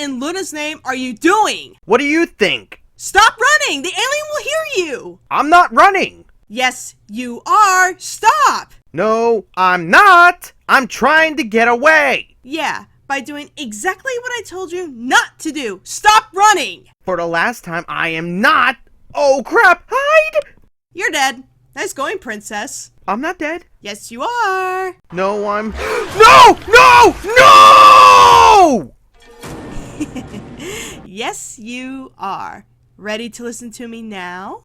in Luna's name are you doing? What do you think? Stop running! The alien will hear you! I'm not running! Yes, you are! Stop! No, I'm not! I'm trying to get away! Yeah, by doing exactly what I told you not to do. Stop running! For the last time, I am not... Oh crap, hide! You're dead. Nice going, princess. I'm not dead. Yes, you are. No, I'm... No! No! No! Yes, you are. Ready to listen to me now?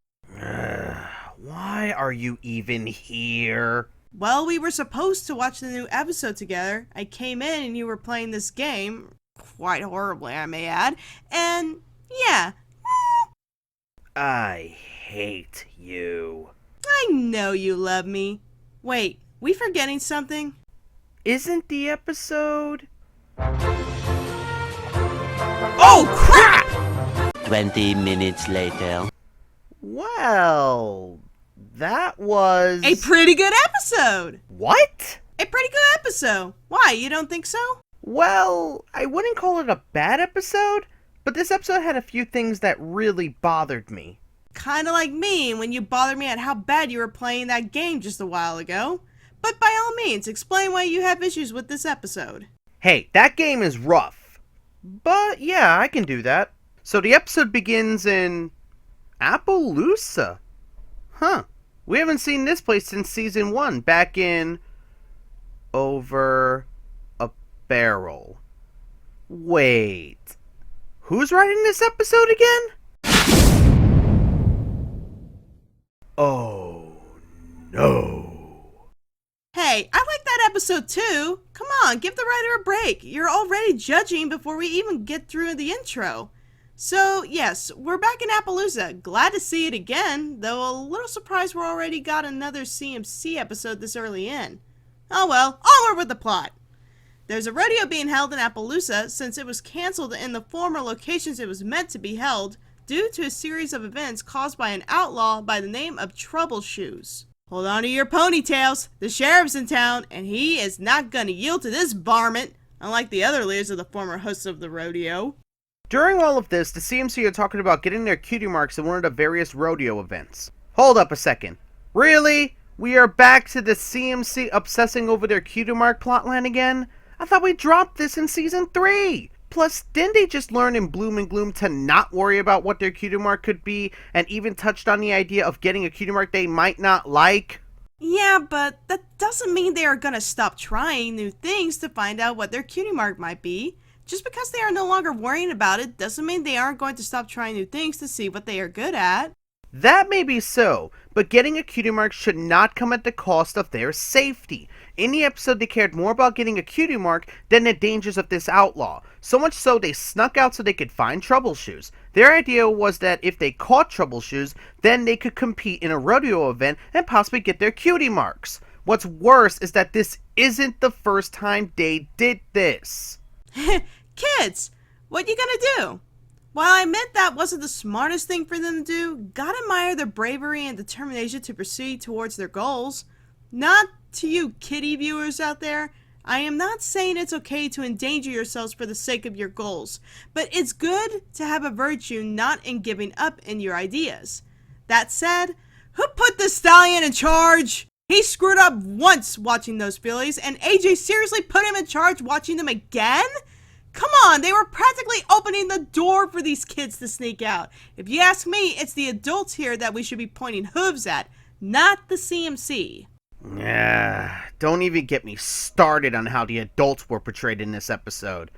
Why are you even here? Well, we were supposed to watch the new episode together. I came in and you were playing this game. Quite horribly, I may add. And, yeah. I hate you. I know you love me. Wait, we forgetting something? Isn't the episode... Oh, crap! 20 minutes later. Well, that was... A pretty good episode! What? A pretty good episode. Why, you don't think so? Well, I wouldn't call it a bad episode, but this episode had a few things that really bothered me. Kinda like me when you bothered me at how bad you were playing that game just a while ago. But by all means, explain why you have issues with this episode. Hey, that game is rough. But yeah, I can do that. So the episode begins in... Appleloosa. Huh. We haven't seen this place since season 1, back in... Over... a barrel. Wait. Who's writing this episode again? Oh, no. Hey, I like that episode too. Come on, give the writer a break. You're already judging before we even get through the intro. So, yes, we're back in Appleloosa. Glad to see it again, though a little surprised we're already got another CMC episode this early in. Oh well, onward with the plot. There's a rodeo being held in Appleloosa since it was cancelled in the former locations it was meant to be held due to a series of events caused by an outlaw by the name of Troubleshoes. Hold on to your ponytails. The sheriff's in town, and he is not gonna yield to this varmint, unlike the other leaders of the former hosts of the rodeo. During all of this, the CMC are talking about getting their cutie marks in one of the various rodeo events. Hold up a second. Really? We are back to the CMC obsessing over their cutie mark plotline again? I thought we dropped this in season 3! Plus, didn't they just learn in Bloom and Gloom to not worry about what their cutie mark could be, and even touched on the idea of getting a cutie mark they might not like? Yeah, but that doesn't mean they are gonna stop trying new things to find out what their cutie mark might be. Just because they are no longer worrying about it doesn't mean they aren't going to stop trying new things to see what they are good at. That may be so, but getting a cutie mark should not come at the cost of their safety. In the episode, they cared more about getting a cutie mark than the dangers of this outlaw. So much so, they snuck out so they could find Troubleshoes. Their idea was that if they caught Troubleshoes, then they could compete in a rodeo event and possibly get their cutie marks. What's worse is that this isn't the first time they did this. Kids, what you gonna do? While I admit that wasn't the smartest thing for them to do, gotta admire their bravery and determination to proceed towards their goals. Not to you kiddie viewers out there, I am not saying it's okay to endanger yourselves for the sake of your goals, but it's good to have a virtue not in giving up in your ideas. That said, who put the stallion in charge? He screwed up once watching those fillies, and AJ seriously put him in charge watching them again? Come on, they were practically opening the door for these kids to sneak out. If you ask me, it's the adults here that we should be pointing hooves at, not the CMC. Don't even get me started on how the adults were portrayed in this episode.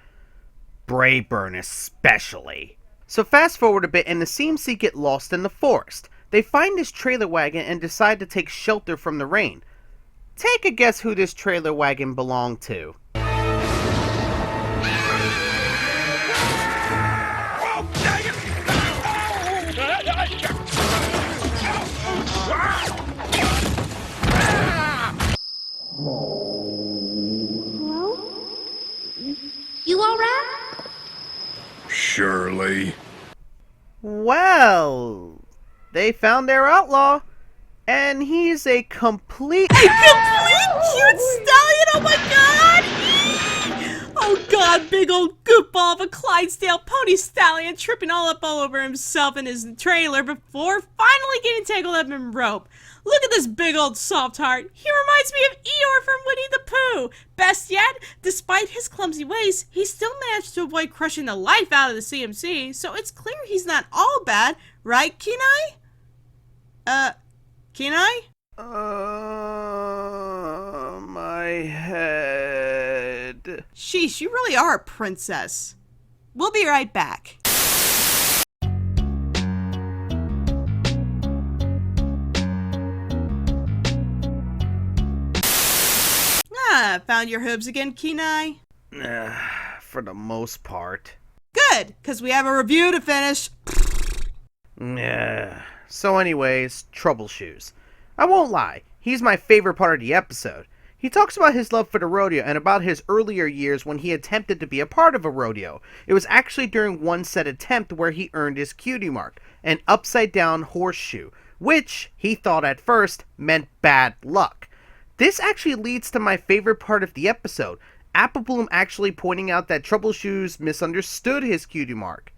Brayburn especially. So fast forward a bit and the CMC get lost in the forest. They find this trailer wagon and decide to take shelter from the rain. Take a guess who this trailer wagon belonged to. You alright? Surely. Well, they found their outlaw, and he's a complete... A complete cute stallion! Oh my god! Oh god, big old goopball of a Clydesdale pony stallion tripping all over himself in his trailer before finally getting tangled up in rope. Look at this big old soft heart. He reminds me of Eeyore from Winnie the Pooh. Best yet, despite his clumsy ways, he still managed to avoid crushing the life out of the CMC, so it's clear he's not all bad, right, Keeneye? Keeneye? My head. Sheesh, you really are a princess. We'll be right back. Found your hooves again, Keeneye? For the most part. Good, because we have a review to finish. So anyways, Trouble Shoes. I won't lie, he's my favorite part of the episode. He talks about his love for the rodeo and about his earlier years when he attempted to be a part of a rodeo. It was actually during one set attempt where he earned his cutie mark, an upside down horseshoe, which he thought at first meant bad luck. This actually leads to my favorite part of the episode, Applebloom actually pointing out that Trouble Shoes misunderstood his cutie mark.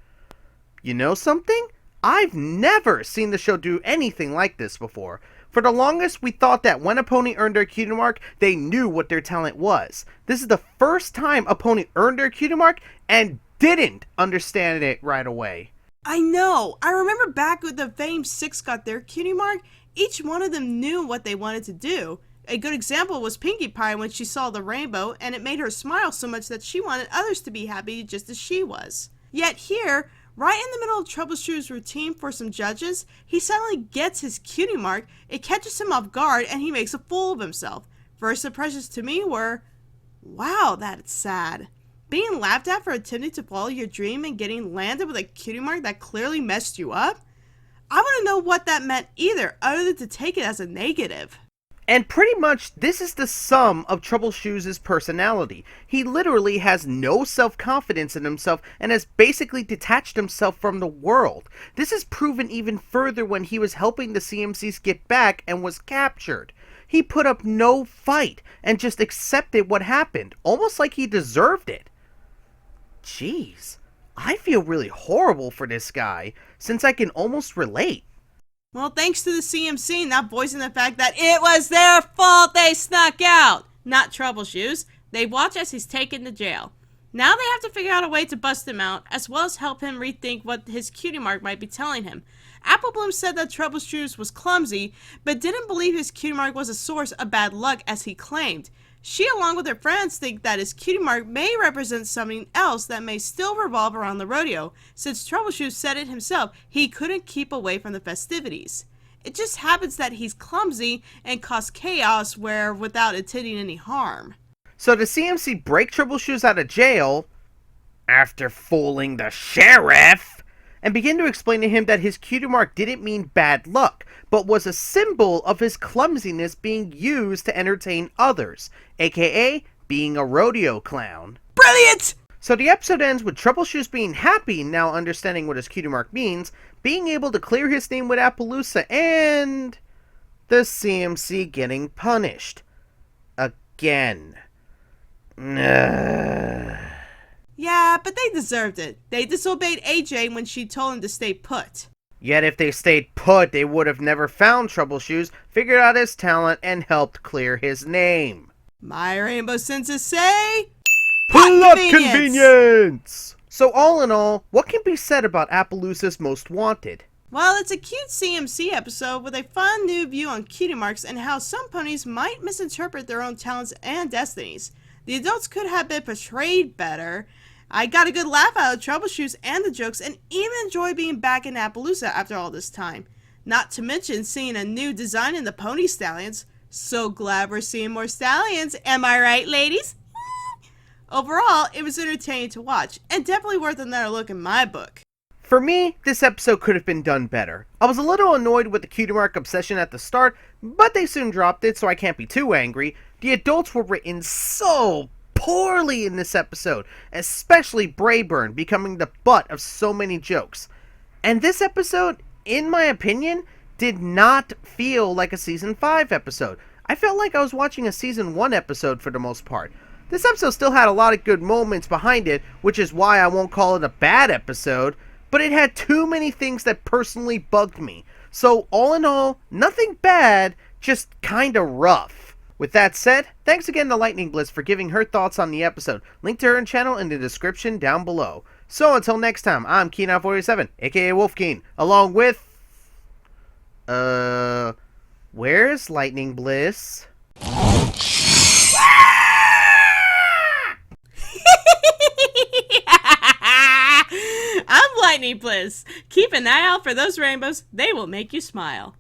You know something? I've never seen the show do anything like this before. For the longest, we thought that when a pony earned their cutie mark, they knew what their talent was. This is the first time a pony earned their cutie mark and didn't understand it right away. I know. I remember back when the famed 6 got their cutie mark, each one of them knew what they wanted to do. A good example was Pinkie Pie when she saw the rainbow, and it made her smile so much that she wanted others to be happy just as she was. Yet here, right in the middle of Trouble Shoes' routine for some judges, he suddenly gets his cutie mark, it catches him off guard, and he makes a fool of himself. First impressions to me were, wow, that's sad. Being laughed at for attempting to follow your dream and getting landed with a cutie mark that clearly messed you up? I wouldn't know what that meant either, other than to take it as a negative. And pretty much this is the sum of Trouble Shoes' personality. He literally has no self-confidence in himself and has basically detached himself from the world. This is proven even further when he was helping the CMCs get back and was captured. He put up no fight and just accepted what happened, almost like he deserved it. Jeez, I feel really horrible for this guy, since I can almost relate. Well, thanks to the CMC not voicing the fact that it was their fault they snuck out, not Trouble Shoes. They watch as he's taken to jail. Now they have to figure out a way to bust him out, as well as help him rethink what his cutie mark might be telling him. Applebloom said that Trouble Shoes was clumsy, but didn't believe his cutie mark was a source of bad luck as he claimed. She, along with her friends, think that his cutie mark may represent something else that may still revolve around the rodeo, since Trouble Shoes said it himself, he couldn't keep away from the festivities. It just happens that he's clumsy and cause chaos without intending any harm. So the CMC break Trouble Shoes out of jail, after fooling the sheriff, and begin to explain to him that his cutie mark didn't mean bad luck, but was a symbol of his clumsiness being used to entertain others, aka being a rodeo clown. Brilliant! So the episode ends with Trouble Shoes being happy, now understanding what his cutie mark means, being able to clear his name with Appleloosa, and the CMC getting punished. Again. Yeah, but they deserved it. They disobeyed AJ when she told him to stay put. Yet if they stayed put, they would have never found Trouble Shoes, figured out his talent, and helped clear his name. My rainbow senses say... Plot convenience! So all in all, what can be said about Appleloosa's Most Wanted? Well, it's a cute CMC episode with a fun new view on cutie marks and how some ponies might misinterpret their own talents and destinies. The adults could have been portrayed better. I got a good laugh out of Trouble Shoes and the jokes, and even enjoy being back in Appleloosa after all this time. Not to mention seeing a new design in the pony stallions. So glad we're seeing more stallions, am I right, ladies? Overall, it was entertaining to watch, and definitely worth another look in my book. For me, this episode could have been done better. I was a little annoyed with the cutie mark obsession at the start, but they soon dropped it, so I can't be too angry. The adults were written so poorly in this episode, especially Brayburn becoming the butt of so many jokes. And this episode, in my opinion, did not feel like a Season 5 episode. I felt like I was watching a Season 1 episode for the most part. This episode still had a lot of good moments behind it, which is why I won't call it a bad episode, but it had too many things that personally bugged me. So all in all, nothing bad, just kinda rough. With that said, thanks again to Lightning Bliss for giving her thoughts on the episode. Link to her channel in the description down below. So until next time, I'm Keeneye47, aka Wolfkeen, along with... where's Lightning Bliss? I'm Lightning Bliss. Keep an eye out for those rainbows. They will make you smile.